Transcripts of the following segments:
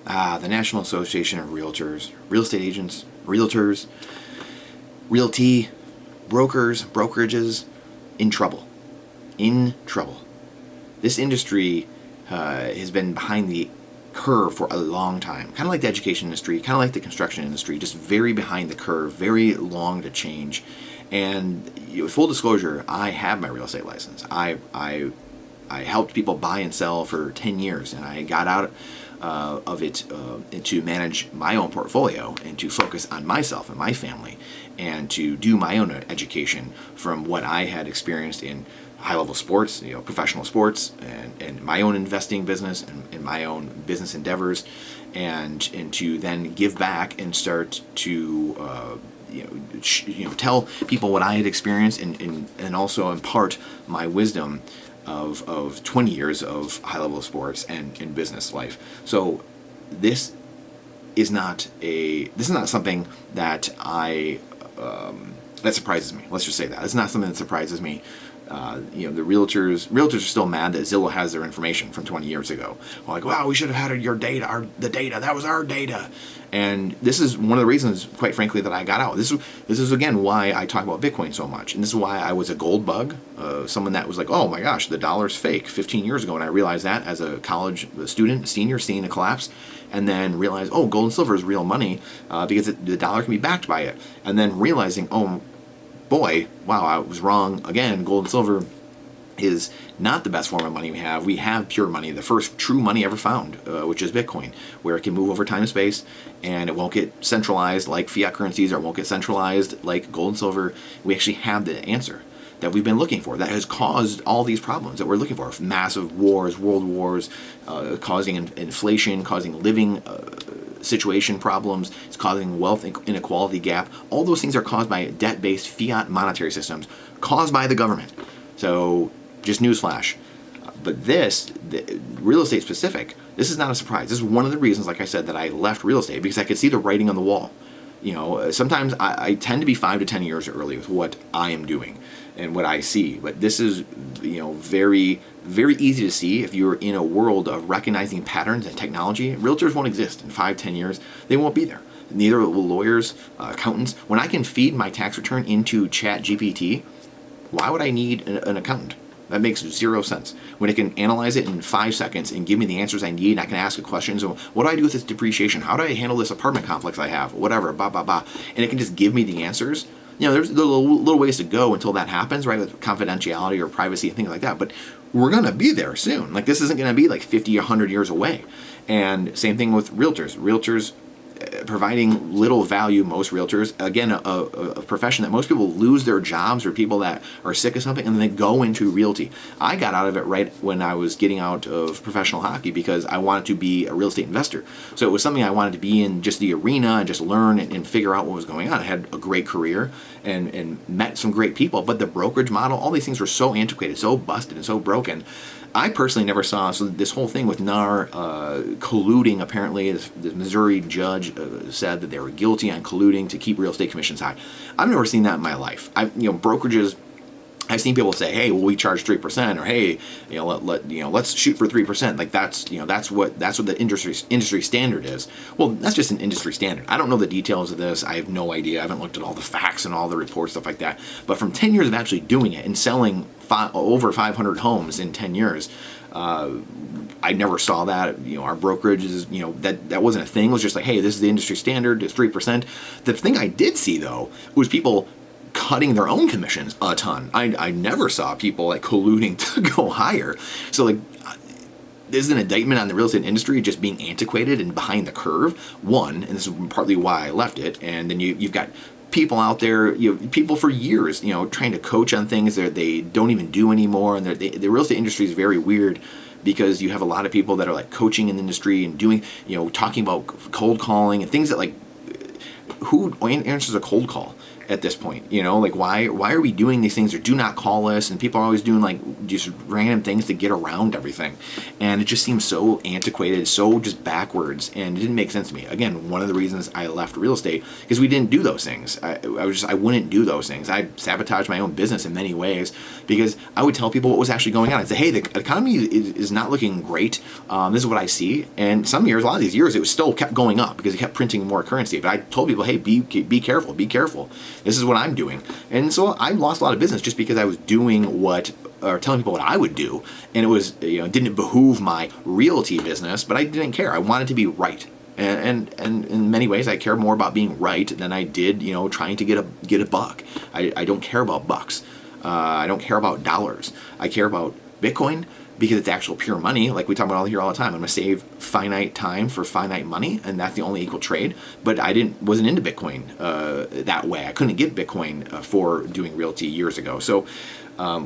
The National Association of Realtors, real estate agents, realtors, realty, brokers, brokerages, in trouble. In trouble. This industry has been behind the curve for a long time. Kind of like the education industry, kind of like the construction industry, just very behind the curve, very long to change. And full disclosure, I have my real estate license. I helped people buy and sell for 10 years, and I got out of it to manage my own portfolio and to focus on myself and my family and to do my own education from what I had experienced in high-level sports, professional sports, and my own investing business and my own business endeavors, and to then give back and start to tell people what I had experienced and also impart my wisdom of 20 years of high-level sports and business life. So this is not something that that surprises me. Let's just say that it's not something that surprises me. The realtors are still mad that Zillow has their information from 20 years ago. We're like, wow, we should have had your data, the data. That was our data. And this is one of the reasons, quite frankly, that I got out. This is again why I talk about Bitcoin so much, and this is why I was a gold bug, someone that was like, oh my gosh, the dollar's fake 15 years ago, and I realized that as a college student, senior, seeing a collapse, and then realized, oh, gold and silver is real money because the dollar can be backed by it, and then realizing, oh boy, wow, I was wrong again. Gold and silver is not the best form of money we have. We have pure money, the first true money ever found, which is Bitcoin, where it can move over time and space, and it won't get centralized like fiat currencies, or it won't get centralized like gold and silver. We actually have the answer that we've been looking for, that has caused all these problems that we're looking for. Massive wars, world wars, causing inflation, causing living situation problems, it's causing wealth inequality gap. All those things are caused by debt-based fiat monetary systems caused by the government. So just newsflash. But the real estate specific, this is not a surprise. This is one of the reasons, like I said, that I left real estate, because I could see the writing on the wall. Sometimes I tend to be 5 to 10 years early with what I am doing and what I see. But this is, very, very easy to see if you're in a world of recognizing patterns and technology. Realtors won't exist in 5, 10 years. They won't be there. Neither will lawyers, accountants. When I can feed my tax return into ChatGPT, why would I need an accountant? That makes zero sense. When it can analyze it in 5 seconds and give me the answers I need, and I can ask it questions, what do I do with this depreciation? How do I handle this apartment complex I have? Whatever, and it can just give me the answers. There's little ways to go until that happens, right, with confidentiality or privacy and things like that. But we're going to be there soon. Like, this isn't going to be like 50 or 100 years away. And same thing with realtors. Realtors providing little value, most realtors, again, a profession that most people lose their jobs, or people that are sick of something, and then they go into realty. I got out of it right when I was getting out of professional hockey, because I wanted to be a real estate investor. So it was something I wanted to be in, just the arena, and just learn and figure out what was going on. I had a great career and met some great people, but the brokerage model, all these things were so antiquated, so busted, and so broken. I personally never saw, so this whole thing with NAR colluding, apparently, the Missouri judge said that they were guilty on colluding to keep real estate commissions high. I've never seen that in my life. Brokerages, I've seen people say, hey, well, we charge 3%, or hey, let's shoot for 3%. Like, that's what the industry standard is. Well, that's just an industry standard. I don't know the details of this. I have no idea. I haven't looked at all the facts and all the reports, stuff like that. But from 10 years of actually doing it and selling over 500 homes in 10 years, I never saw that. Our brokerage is, that wasn't a thing. It was just like, hey, this is the industry standard, it's 3%. The thing I did see, though, was people cutting their own commissions a ton. I never saw people like colluding to go higher. So like, this is an indictment on the real estate industry just being antiquated and behind the curve. One, and this is partly why I left it. And then you've got people out there, people for years, trying to coach on things that they don't even do anymore. And the real estate industry is very weird, because you have a lot of people that are like coaching in the industry and doing, talking about cold calling and things that, like, who answers a cold call? at this point. Like why are we doing these things, or do not call us, and people are always doing like just random things to get around everything, and it just seems so antiquated, so just backwards, and it didn't make sense to me. Again, one of the reasons I left real estate, because we didn't do those things. I wouldn't do those things. I sabotaged my own business in many ways, because I would tell people what was actually going on. I'd say, hey, the economy is not looking great. This is what I see. And some years, a lot of these years, it was still kept going up because it kept printing more currency. But I told people, hey, be careful, be careful. This is what I'm doing. And so I lost a lot of business just because I was doing or telling people what I would do. And it was, didn't behoove my realty business, but I didn't care. I wanted to be right. And in many ways, I care more about being right than I did, trying to get a buck. I don't care about bucks. I don't care about dollars. I care about Bitcoin because it's actual pure money. Like we talk about here all the time. I'm going to save finite time for finite money, and that's the only equal trade. But I wasn't into Bitcoin that way. I couldn't get Bitcoin for doing realty years ago. So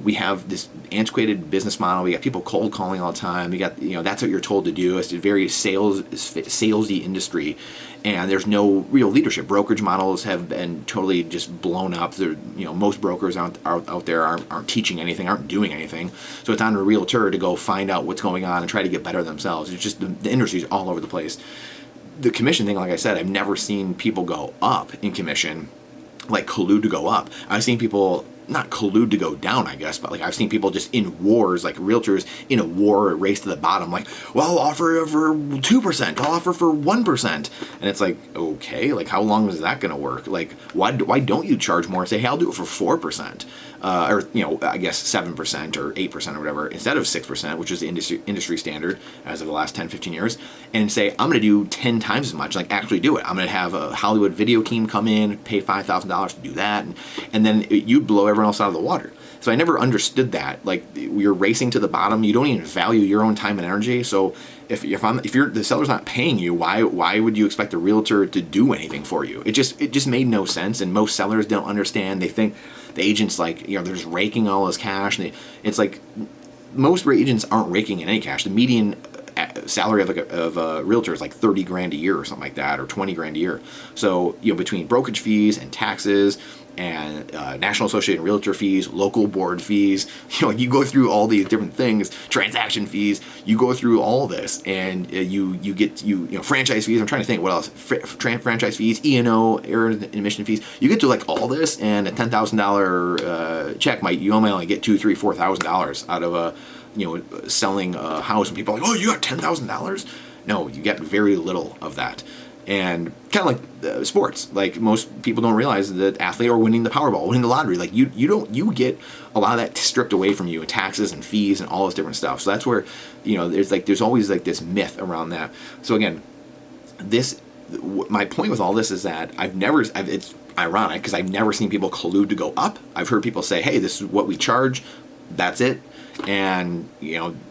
we have this antiquated business model. We got people cold calling all the time. We got, that's what you're told to do. It's a very salesy industry, and there's no real leadership. Brokerage models have been totally just blown up. Most brokers out there aren't teaching anything, aren't doing anything. So it's on a realtor to go find out what's going on and try to get better themselves. It's just the industry's all over the place. The commission thing, like I said, I've never seen people go up in commission, like collude to go up. I've seen people not collude to go down, I guess, but like I've seen people just in wars, like realtors in a war, race to the bottom, like, well, I'll offer for 2%, I'll offer for 1%. And it's like, okay, like how long is that going to work? Like, why don't you charge more and say, hey, I'll do it for 4%? Or, I guess 7% or 8% or whatever, instead of 6%, which is the industry standard as of the last 10, 15 years, and say, I'm going to do 10 times as much, like actually do it. I'm going to have a Hollywood video team come in, pay $5,000 to do that, and then you'd blow everyone else out of the water. So I never understood that. Like, you're racing to the bottom. You don't even value your own time and energy. So if the seller's not paying you, why would you expect the realtor to do anything for you? It just made no sense. And most sellers don't understand. They think the agent's like, they're just raking all this cash. And it's like, most agents aren't raking in any cash. The median salary of a realtor is like 30 grand a year or something like that, or 20 grand a year. So, between brokerage fees and taxes and National Association of Realtor fees, local board fees, you go through all these different things, transaction fees, you go through all this, and you get franchise fees. I'm trying to think what else, franchise fees, E&O, error and admission fees. You get to like all this, and a $10,000 check you only get $2,000, $3,000, $4,000 out of selling a house, and people are like, oh, you got $10,000? No, you get very little of that. And kind of like sports, like most people don't realize that athlete or winning the Powerball, winning the lottery, like you get a lot of that stripped away from you, and taxes and fees and all this different stuff. So that's where, there's always like this myth around that. So again, my point with all this is that it's ironic because I've never seen people collude to go up. I've heard people say, hey, this is what we charge, that's it. And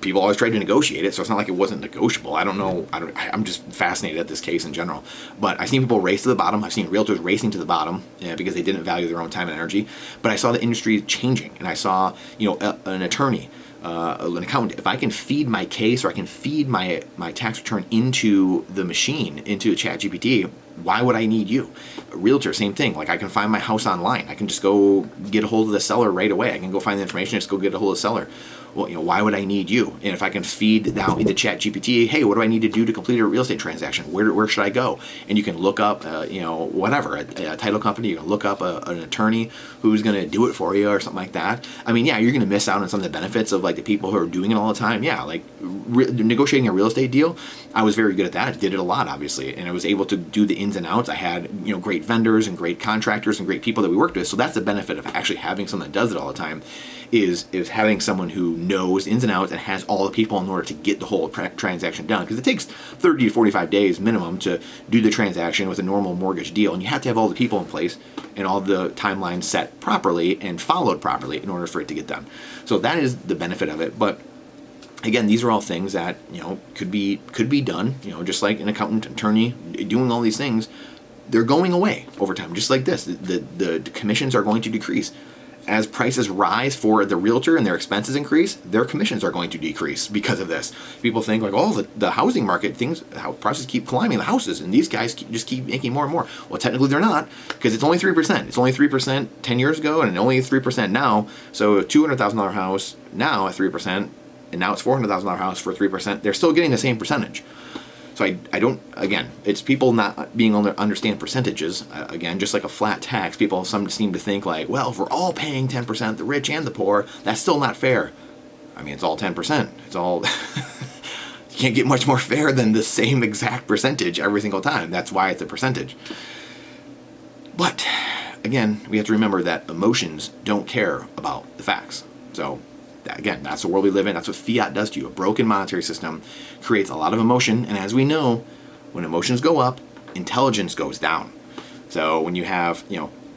people always try to negotiate it, so it's not like it wasn't negotiable. I don't know. I'm just fascinated at this case in general. But I've seen people race to the bottom. I've seen realtors racing to the bottom because they didn't value their own time and energy. But I saw the industry changing, and I saw an attorney, an accountant. If I can feed my case, or I can feed my tax return into the machine, into ChatGPT, why would I need you? A realtor, same thing. Like, I can find my house online. I can just go get a hold of the seller right away. I can go find the information, just go get a hold of the seller. Well, why would I need you? And if I can feed now into ChatGPT, hey, what do I need to do to complete a real estate transaction? Where should I go? And you can look up, whatever, a title company. You can look up an attorney who's going to do it for you or something like that. I mean, yeah, you're going to miss out on some of the benefits of like the people who are doing it all the time. Yeah, like negotiating a real estate deal, I was very good at that. I did it a lot, obviously, and I was able to do the ins and outs. I had great vendors and great contractors and great people that we worked with. So that's the benefit of actually having someone that does it all the time. Is having someone who knows ins and outs and has all the people in order to get the whole transaction done. Because it takes 30 to 45 days minimum to do the transaction with a normal mortgage deal. And you have to have all the people in place and all the timelines set properly and followed properly in order for it to get done. So that is the benefit of it. But again, these are all things that could be done. Just like an accountant, attorney, doing all these things, they're going away over time. Just like this, the commissions are going to decrease. as prices rise for the realtor and their expenses increase, their commissions are going to decrease because of this. People think like, oh, the housing market, how prices keep climbing, the houses, and these guys just keep making more and more. Well, technically they're not, because it's only 3%. It's only 3% 10 years ago, and only 3% now. So a $200,000 house now at 3%, and now it's $400,000 house for 3%. They're still getting the same percentage. So I don't, again, it's people not being able to understand percentages. Again, just like a flat tax, some seem to think like, well, if we're all paying 10%, the rich and the poor, that's still not fair. I mean, it's all 10%. It's all, you can't get much more fair than the same exact percentage every single time. That's why it's a percentage. But again, we have to remember that emotions don't care about the facts. So again, that's the world we live in. That's what fiat does to you. A broken monetary system creates a lot of emotion, and as we know, when emotions go up, intelligence goes down. So when you have,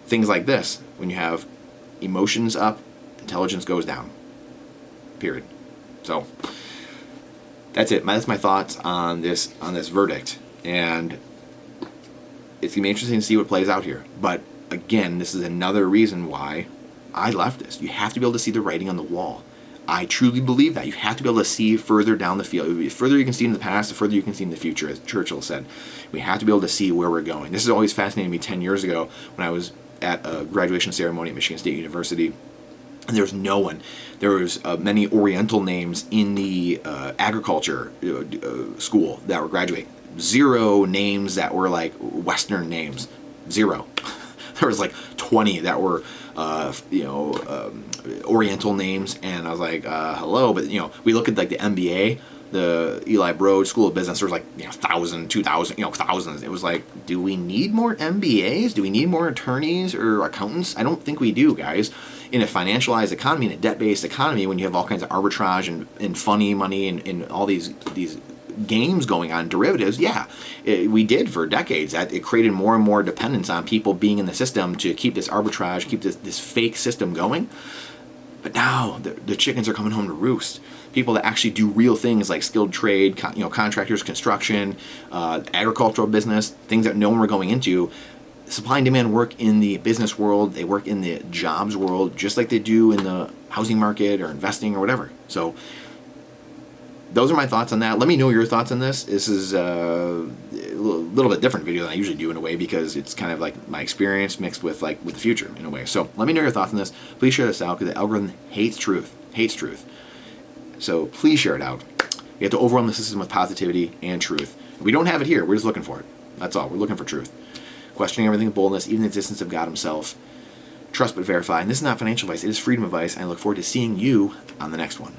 things like this, when you have emotions up, intelligence goes down. Period. So that's it. That's my thoughts on this verdict, and it's gonna be interesting to see what plays out here. But again, this is another reason why I left this. You have to be able to see the writing on the wall. I truly believe that. You have to be able to see further down the field. The further you can see in the past, the further you can see in the future, as Churchill said. We have to be able to see where we're going. This has always fascinated me 10 years ago when I was at a graduation ceremony at Michigan State University. And there was no one. There was many Oriental names in the agriculture school that were graduating. 0 names that were like Western names. 0. There was like 20 that were Oriental names, and I was like, hello. But we look at like the MBA, the Eli Broad School of Business. There's like 1,000, 2,000, thousands. It was like, do we need more MBAs? Do we need more attorneys or accountants? I don't think we do, guys. In a financialized economy, in a debt-based economy, when you have all kinds of arbitrage and funny money and all these games going on, derivatives, we did for decades. That it created more and more dependence on people being in the system to keep this arbitrage, keep this fake system going. But now the chickens are coming home to roost. People that actually do real things like skilled trade, contractors, construction, agricultural business, things that no one were going into. Supply and demand work in the business world. They work in the jobs world, just like they do in the housing market or investing or whatever. So those are my thoughts on that. Let me know your thoughts on this. This is a little bit different video than I usually do in a way, because it's kind of like my experience mixed with the future in a way. So let me know your thoughts on this. Please share this out, because the algorithm hates truth. So please share it out. We have to overwhelm the system with positivity and truth. We don't have it here. We're just looking for it. That's all. We're looking for truth. Questioning everything with boldness, even the existence of God himself. Trust but verify. And this is not financial advice. It is freedom advice. And I look forward to seeing you on the next one.